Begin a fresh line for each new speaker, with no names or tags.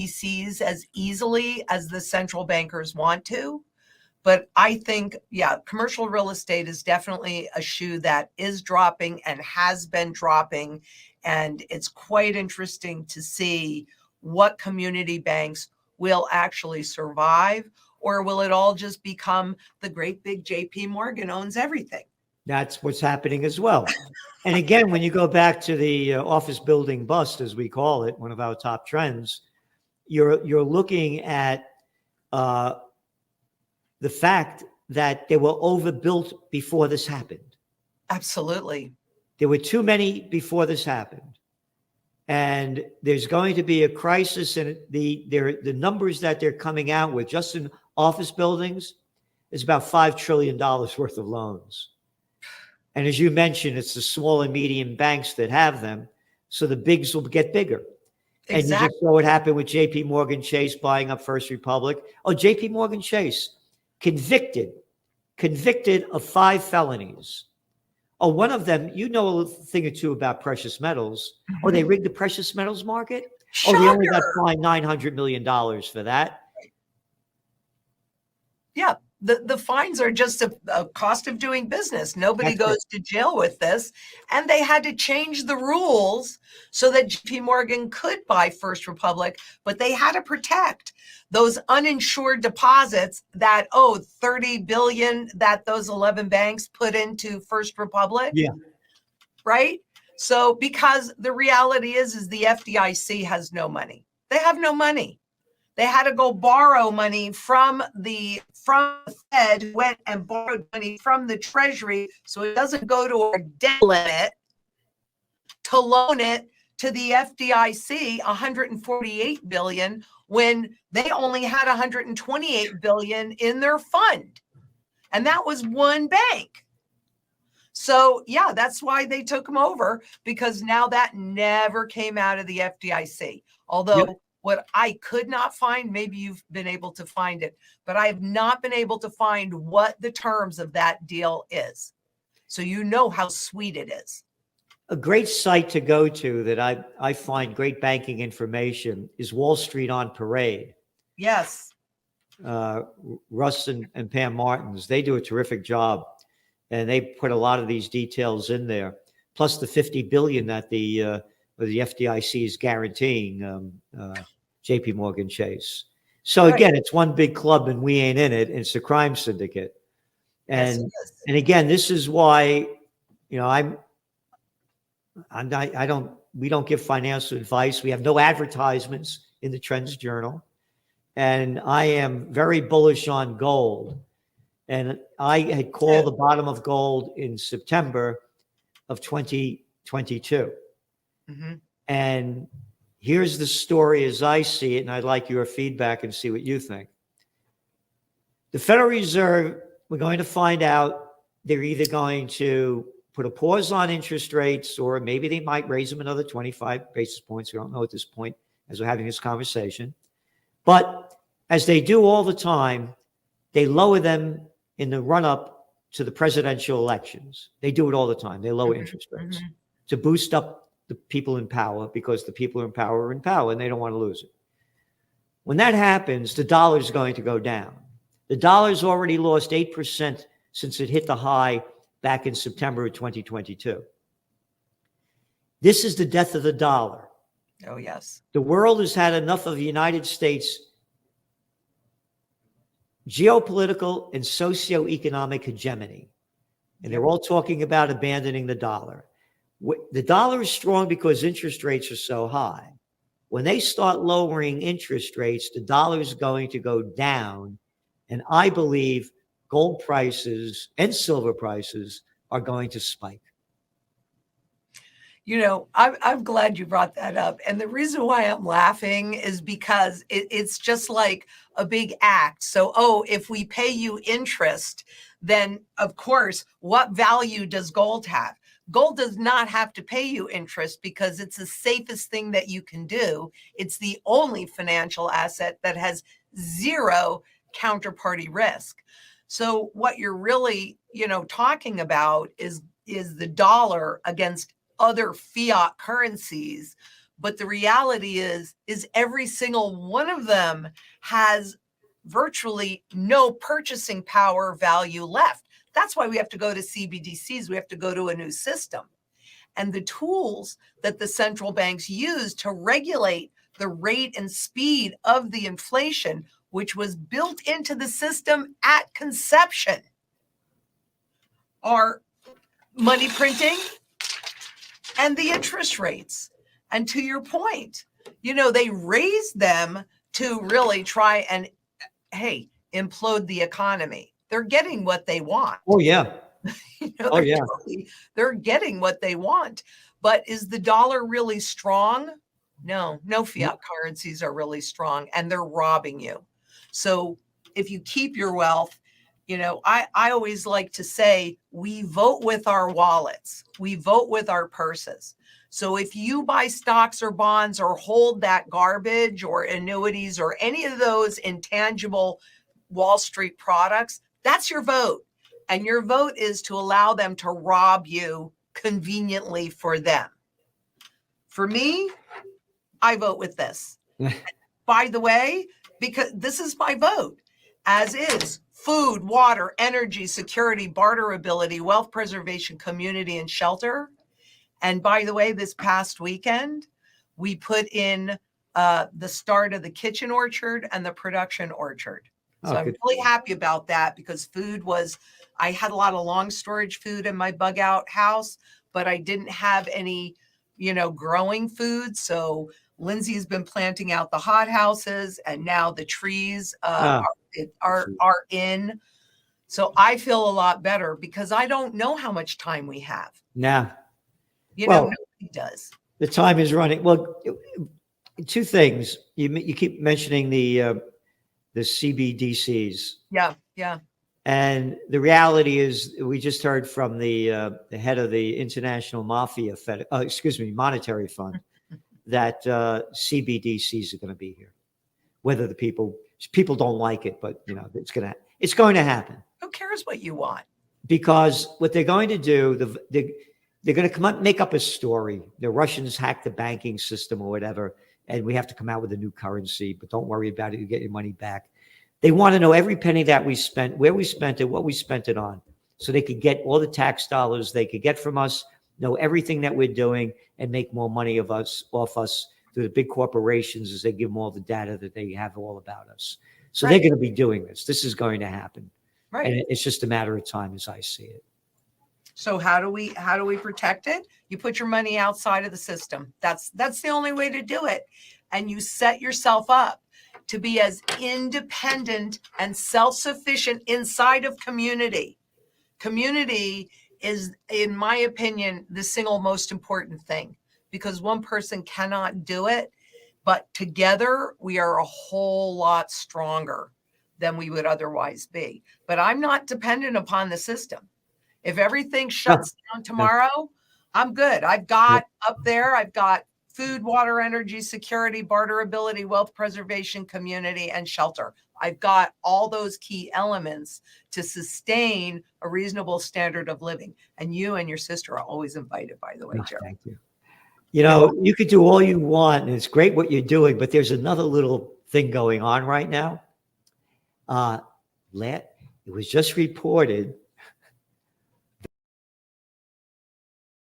BDCs as easily as the central bankers want to. But I think, yeah, commercial real estate is definitely a shoe that is dropping and has been dropping. And it's quite interesting to see what community banks will actually survive, or will it all just become the great big JP Morgan owns everything?
That's what's happening as well. And again, when you go back to the office building bust, as we call it, one of our top trends, you're looking at the fact that they were overbuilt before this happened.
Absolutely.
There were too many before this happened. And there's going to be a crisis, and the numbers that they're coming out with just in office buildings is about $5 trillion worth of loans. And as you mentioned, it's the small and medium banks that have them. So the bigs will get bigger. Exactly. And you just saw what happened with JP Morgan Chase buying up First Republic. Oh, JP Morgan Chase, convicted of 5 felonies. Oh, one of them, you know a thing or two about precious metals. Mm-hmm. Oh, they rigged the precious metals market?
Shocker.
Oh, they only got fined $900 million for that.
Yeah, the fines are just a cost of doing business. Nobody goes to jail with this. And they had to change the rules so that JP Morgan could buy First Republic, but they had to protect those uninsured deposits that, $30 billion that those 11 banks put into First Republic.
Yeah.
Right? So because the reality is the FDIC has no money. They have no money. They had to go borrow money from the Fed, went and borrowed money from the Treasury so it doesn't go to our debt limit, to loan it to the FDIC $148 billion when they only had $128 billion in their fund. And that was one bank. So yeah, that's why they took them over, because now that never came out of the FDIC. Although what I could not find, maybe you've been able to find it, but I have not been able to find what the terms of that deal is. So you know how sweet it is.
A great site to go to that I find great banking information is Wall Street on Parade.
Yes.
Russ and Pam Martins, they do a terrific job. And they put a lot of these details in there, plus the $50 billion that the FDIC is guaranteeing JP Morgan Chase. So again, it's one big club and we ain't in it. It's a crime syndicate. And and again, this is why, we don't give financial advice. We have no advertisements in the Trends Journal. And I am very bullish on gold. And I had called the bottom of gold in September of 2022. Mm-hmm. And here's the story as I see it, and I'd like your feedback and see what you think. The Federal Reserve, we're going to find out they're either going to put a pause on interest rates, or maybe they might raise them another 25 basis points. We don't know at this point as we're having this conversation. But as they do all the time, they lower them in the run-up to the presidential elections. They do it all the time. They lower interest rates to boost up the people in power, because the people in power and they don't want to lose it. When that happens, the dollar is going to go down. The dollar's already lost 8% since it hit the high back in September of 2022. This is the death of the dollar.
Oh, yes.
The world has had enough of the United States geopolitical and socioeconomic hegemony. And they're all talking about abandoning the dollar. The dollar is strong because interest rates are so high. When they start lowering interest rates, the dollar is going to go down. And I believe gold prices and silver prices are going to spike.
I'm glad you brought that up. And the reason why I'm laughing is because it's just like a big act. So, if we pay you interest, then of course, what value does gold have? Gold does not have to pay you interest because it's the safest thing that you can do. It's the only financial asset that has zero counterparty risk. So what you're really, talking about is the dollar against other fiat currencies But the reality is every single one of them has virtually no purchasing power value left. That's why we have to go to CBDCs. We have to go to a new system. And the tools that the central banks use to regulate the rate and speed of the inflation, which was built into the system at conception, are money printing and the interest rates. And to your point, they raised them to really try and, hey, implode the economy. They're getting what they want.
Oh, yeah. Oh, yeah.
They're getting what they want. But is the dollar really strong? No fiat currencies are really strong, and they're robbing you. So if you keep your wealth, I always like to say we vote with our wallets. We vote with our purses. So if you buy stocks or bonds or hold that garbage or annuities or any of those intangible Wall Street products, that's your vote. And your vote is to allow them to rob you conveniently for them. For me, I vote with this. By the way, because this is my vote, as is food, water, energy, security, barterability, wealth preservation, community, and shelter. And by the way, this past weekend, we put in the start of the kitchen orchard and the production orchard. So I'm really happy about that because I had a lot of long storage food in my bug out house, but I didn't have any, growing food. So Lindsay's been planting out the hot houses and now the trees are in. So I feel a lot better because I don't know how much time we have.
Nah.
Nobody does.
The time is running. Well, two things. You keep mentioning the CBDCs.
Yeah.
And the reality is, we just heard from the head of the International Monetary Fund, that CBDCs are going to be here. Whether the people don't like it, but it's going to happen.
Who cares what you want?
Because what they're going to do, they're going to come up, make up a story. The Russians hacked the banking system or whatever, and we have to come out with a new currency. But don't worry about it; you get your money back. They want to know every penny that we spent, where we spent it, what we spent it on, so they could get all the tax dollars they could get from us, know everything that we're doing, and make more money off us through the big corporations as they give them all the data that they have all about us. So They're going to be doing this. This is going to happen. Right. And it's just a matter of time as I see it.
So how do we protect it? You put your money outside of the system. That's the only way to do it. And you set yourself up to be as independent and self-sufficient inside of community. Community is, in my opinion, the single most important thing, because one person cannot do it, but together we are a whole lot stronger than we would otherwise be. But I'm not dependent upon the system. If everything shuts down tomorrow, I'm good. I've got food, water, energy, security, barterability, wealth preservation, community, and shelter. I've got all those key elements to sustain a reasonable standard of living. And you and your sister are always invited, by the way, Gerald.
Thank you. You could do all you want, and it's great what you're doing, but there's another little thing going on right now. It was just reported